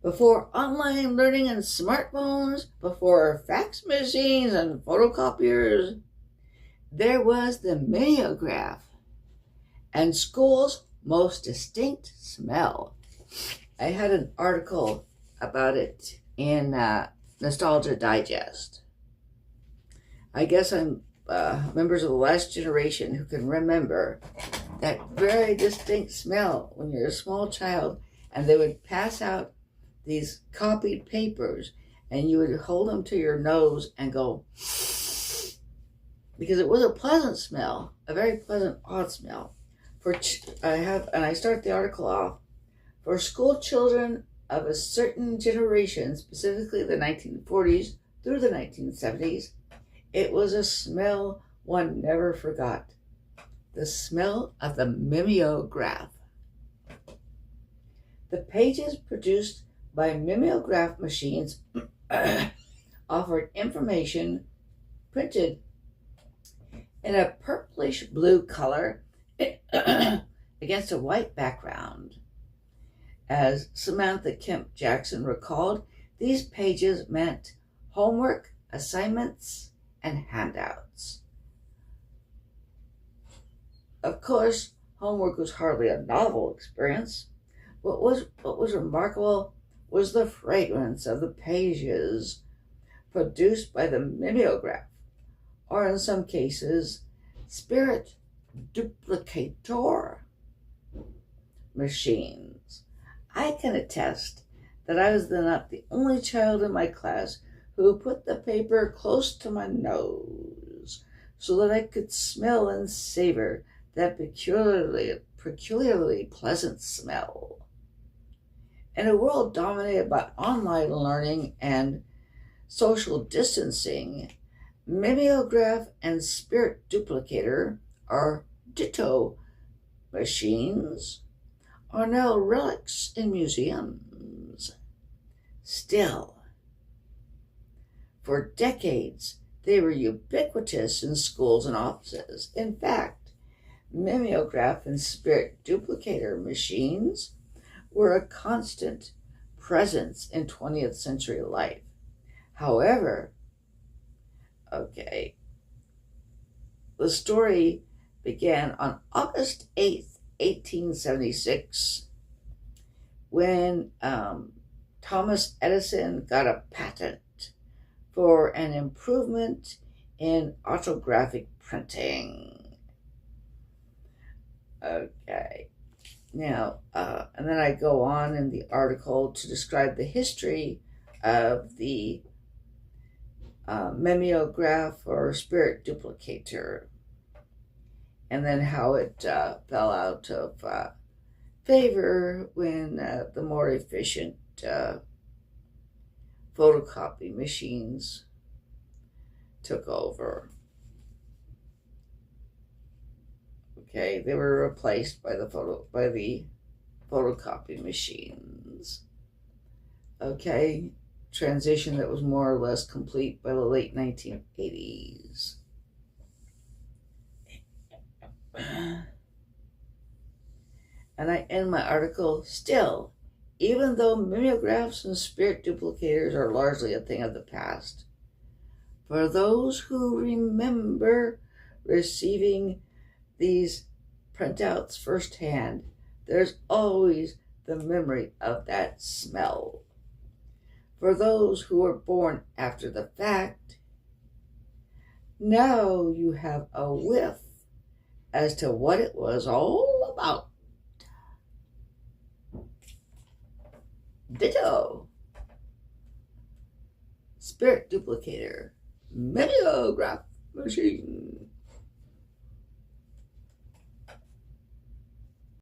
Before online learning and smartphones, before fax machines and photocopiers, there was the mimeograph and school's most distinct smell. I had an article about it in Nostalgia Digest. I guess I'm members of the last generation who can remember that very distinct smell when you're a small child, and they would pass out these copied papers and you would hold them to your nose and go, because it was a pleasant smell, a very pleasant, odd smell. I start the article off, for school children of a certain generation, specifically the 1940s through the 1970s, it was a smell one never forgot. The smell of the mimeograph. The pages produced by mimeograph machines offered information printed in a purplish blue color against a white background. As Samantha Kemp Jackson recalled, these pages meant homework, assignments, and handouts. Of course, homework was hardly a novel experience. What was remarkable was the fragrance of the pages produced by the mimeograph, or in some cases, spirit duplicator machines. I can attest that I was not the only child in my class who put the paper close to my nose so that I could smell and savor that peculiarly pleasant smell. In a world dominated by online learning and social distancing, mimeograph and spirit duplicator, or ditto machines, are now relics in museums. Still, for decades, they were ubiquitous in schools and offices. In fact, mimeograph and spirit duplicator machines were a constant presence in 20th century life. However, the story began on August 8th, 1876, when Thomas Edison got a patent for an improvement in autographic printing. Now, and then I go on in the article to describe the history of the mimeograph or spirit duplicator, and then how it fell out of favor when the more efficient photocopy machines took over. They were replaced by the photocopy machines. Transition that was more or less complete by the late 1980s. And I end my article, still, even though mimeographs and spirit duplicators are largely a thing of the past, for those who remember receiving these printouts firsthand, there's always the memory of that smell. For those who were born after the fact, now you have a whiff as to what it was all about. Ditto. Spirit duplicator. Mimeograph machine.